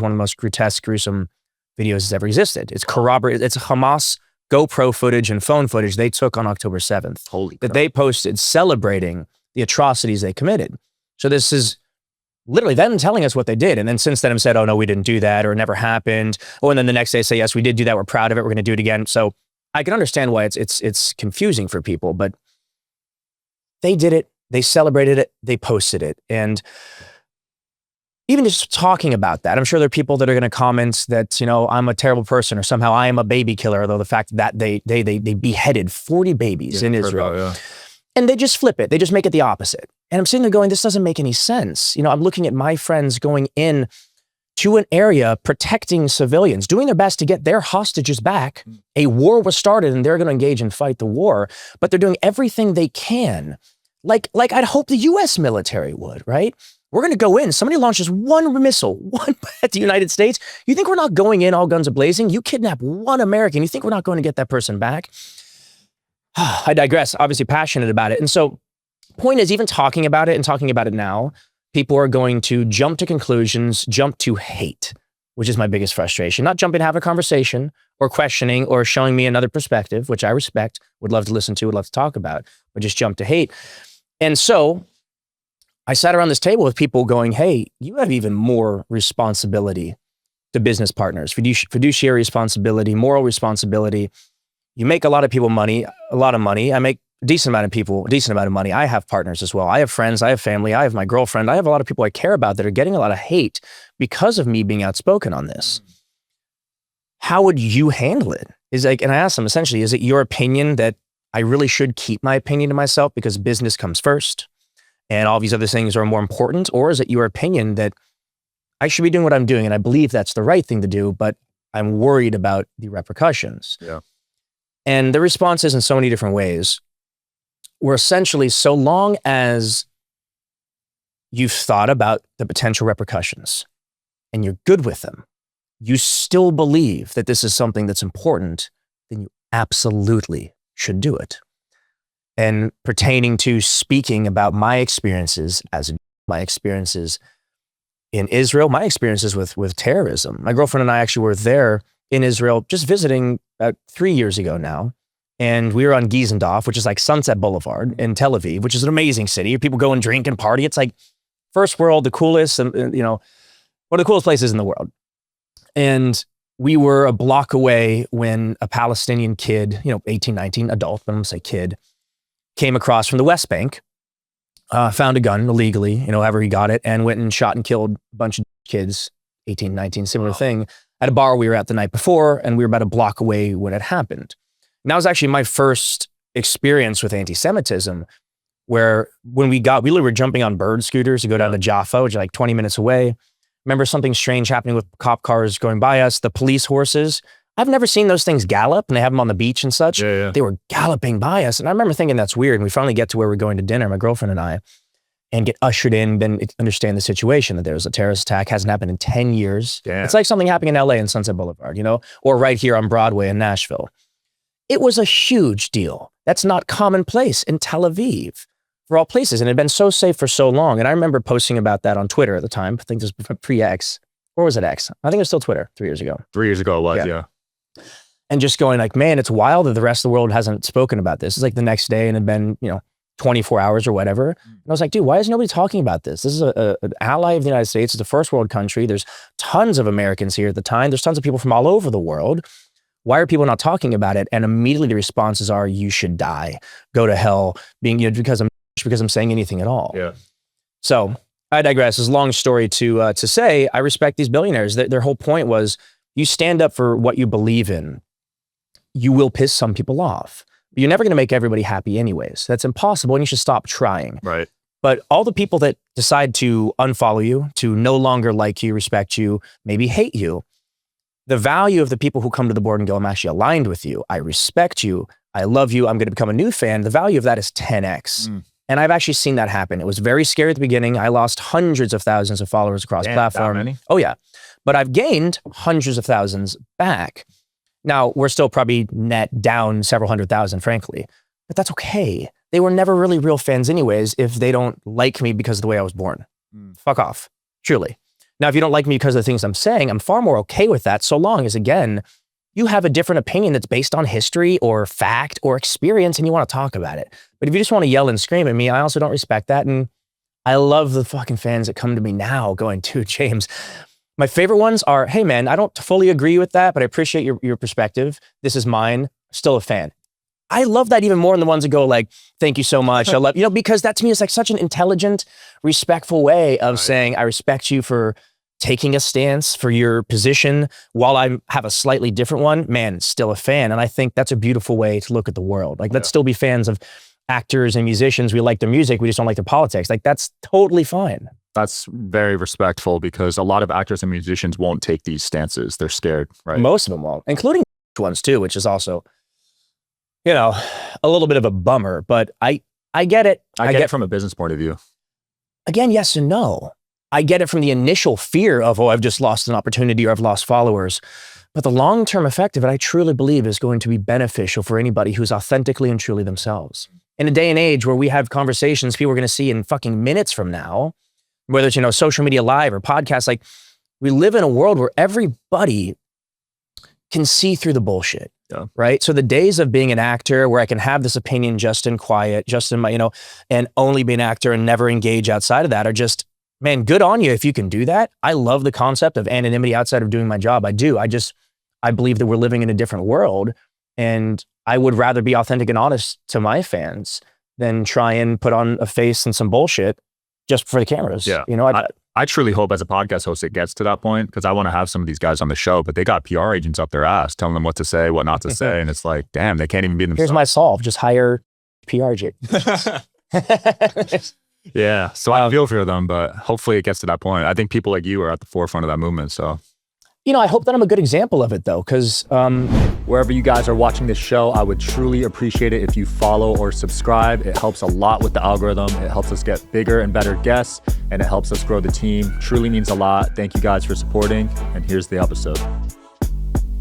one of the most grotesque, gruesome videos that's ever existed. It's corroborated. It's Hamas GoPro footage and phone footage they took on October 7th. Holy that crap. they posted celebrating the atrocities they committed. So this is literally them telling us what they did. And then since then have said, oh no, we didn't do that, or it never happened. Oh, and then the next day say, yes, we did do that. We're proud of it. We're going to do it again. So I can understand why it's confusing for people, but they did it. They celebrated it. They posted it. And even just talking about that, I'm sure there are people that are going to comment that, you know, I'm a terrible person or somehow I am a baby killer, although the fact that they beheaded 40 babies in Israel. And they just flip it. They just make it the opposite. And I'm sitting there going, this doesn't make any sense. You know, I'm looking at my friends going in to an area protecting civilians, doing their best to get their hostages back. A war was started and they're going to engage and fight the war, but they're doing everything they can. Like I'd hope the US military would, right? We're going to go in. Somebody launches one missile, one at the United States. You think we're not going in all guns a-blazing? You kidnap one American. You think we're not going to get that person back? I digress. Obviously passionate about it. And so point is, even talking about it and talking about it now, people are going to jump to conclusions, jump to hate, which is my biggest frustration. Not jump in, have a conversation or questioning or showing me another perspective, which I respect, would love to listen to, would love to talk about, but just jump to hate. And so I sat around this table with people going, hey, you have even more responsibility to business partners, fiduciary responsibility, moral responsibility. You make a lot of people money, a lot of money. I make a decent amount of people, a decent amount of money. I have partners as well. I have friends, I have family, I have my girlfriend. I have a lot of people I care about that are getting a lot of hate because of me being outspoken on this. How would you handle it? And I asked them essentially, is it your opinion that I really should keep my opinion to myself because business comes first and all these other things are more important? Or is it your opinion that I should be doing what I'm doing and I believe that's the right thing to do, but I'm worried about the repercussions? Yeah. And the response is in so many different ways. We're essentially, so long as you've thought about the potential repercussions and you're good with them, you still believe that this is something that's important, then you absolutely should do it. And pertaining to speaking about my experiences my experiences in Israel, my experiences with terrorism. My girlfriend and I actually were there in Israel, just visiting about 3 years ago now. And we were on Giesendorf, which is like Sunset Boulevard in Tel Aviv, which is an amazing city. People go and drink and party. It's like first world, the coolest, and you know, one of the coolest places in the world. And we were a block away when a Palestinian kid, 18, 19, adult, but I'm gonna say kid, came across from the West Bank, found a gun illegally, however he got it, and went and shot and killed a bunch of kids, 18, 19, similar thing, at a bar we were at the night before, and we were about a block away when it happened. And that was actually my first experience with anti-Semitism, where when we were jumping on bird scooters to go down to Jaffa, which is like 20 minutes away. Remember something strange happening with cop cars going by us, the police horses. I've never seen those things gallop, and they have them on the beach and such. Yeah. They were galloping by us. And I remember thinking that's weird. And we finally get to where we're going to dinner, my girlfriend and I, and get ushered in, then understand the situation, that there was a terrorist attack, hasn't happened in 10 years. Damn. It's like something happening in LA in Sunset Boulevard, or right here on Broadway in Nashville. It was a huge deal. That's not commonplace in Tel Aviv, for all places. And it had been so safe for so long. And I remember posting about that on Twitter at the time. I think this was pre-X. Or was it X? I think it was still Twitter 3 years ago. 3 years ago it was, yeah. And just going like, man, it's wild that the rest of the world hasn't spoken about this. It's like the next day and it had been, 24 hours or whatever. And I was like, dude, why is nobody talking about this? This is an ally of the United States. It's a first world country. There's tons of Americans here at the time. There's tons of people from all over the world. Why are people not talking about it? And immediately the responses are, you should die, go to hell, because I'm saying anything at all. Yeah. So I digress. It's a long story to say, I respect these billionaires. Their whole point was, you stand up for what you believe in. You will piss some people off. But you're never going to make everybody happy anyways. That's impossible, and you should stop trying. Right. But all the people that decide to unfollow you, to no longer like you, respect you, maybe hate you, the value of the people who come to the board and go, I'm actually aligned with you, I respect you, I love you, I'm going to become a new fan, the value of that is 10x. And I've actually seen that happen. It was very scary at the beginning. I lost hundreds of thousands of followers across platform. That many? Oh yeah. But I've gained hundreds of thousands back. Now, we're still probably net down several 100,000, frankly, but that's okay. They were never really real fans anyways if they don't like me because of the way I was born. Fuck off, truly. Now, if you don't like me because of the things I'm saying, I'm far more okay with that, so long as, again, you have a different opinion that's based on history or fact or experience and you want to talk about it. But if you just want to yell and scream at me, I also don't respect that. And I love the fucking fans that come to me now going, dude, James, my favorite ones are, hey man, I don't fully agree with that, but I appreciate your perspective. This is mine. Still a fan. I love that even more than the ones that go like, thank you so much. I love, because that to me is like such an intelligent, respectful way of saying, I respect you for taking a stance for your position while I have a slightly different one. Man, still a fan. And I think that's a beautiful way to look at the world. Like, let's still be fans of actors and musicians. We like their music. We just don't like their politics. Like, that's totally fine. That's very respectful, because a lot of actors and musicians won't take these stances. They're scared, right? Most of them won't, including ones too, which is also, a little bit of a bummer, but I get it. I get it from a business point of view. Again, yes and no. I get it from the initial fear of, I've just lost an opportunity or I've lost followers. But the long-term effect of it, I truly believe, is going to be beneficial for anybody who's authentically and truly themselves. In a day and age where we have conversations people are going to see in fucking minutes from now, whether it's, social media live or podcasts, like, we live in a world where everybody can see through the bullshit. Yeah. Right. So the days of being an actor where I can have this opinion just in quiet, just in my, and only be an actor and never engage outside of that are just, man, good on you if you can do that. I love the concept of anonymity outside of doing my job. I do. I believe that we're living in a different world, and I would rather be authentic and honest to my fans than try and put on a face and some bullshit just for the cameras. Yeah. I truly hope as a podcast host it gets to that point, because I want to have some of these guys on the show, but they got PR agents up their ass telling them what to say, what not to say. And it's like, damn, they can't even be themselves. Here's my solve. Just hire PR agent. Yeah. So I feel for them, but hopefully it gets to that point. I think people like you are at the forefront of that movement. So, I hope that I'm a good example of it though, because wherever you guys are watching this show, I would truly appreciate it if you follow or subscribe. It helps a lot with the algorithm. It helps us get bigger and better guests, and it helps us grow the team. Truly means a lot. Thank you guys for supporting, and here's the episode.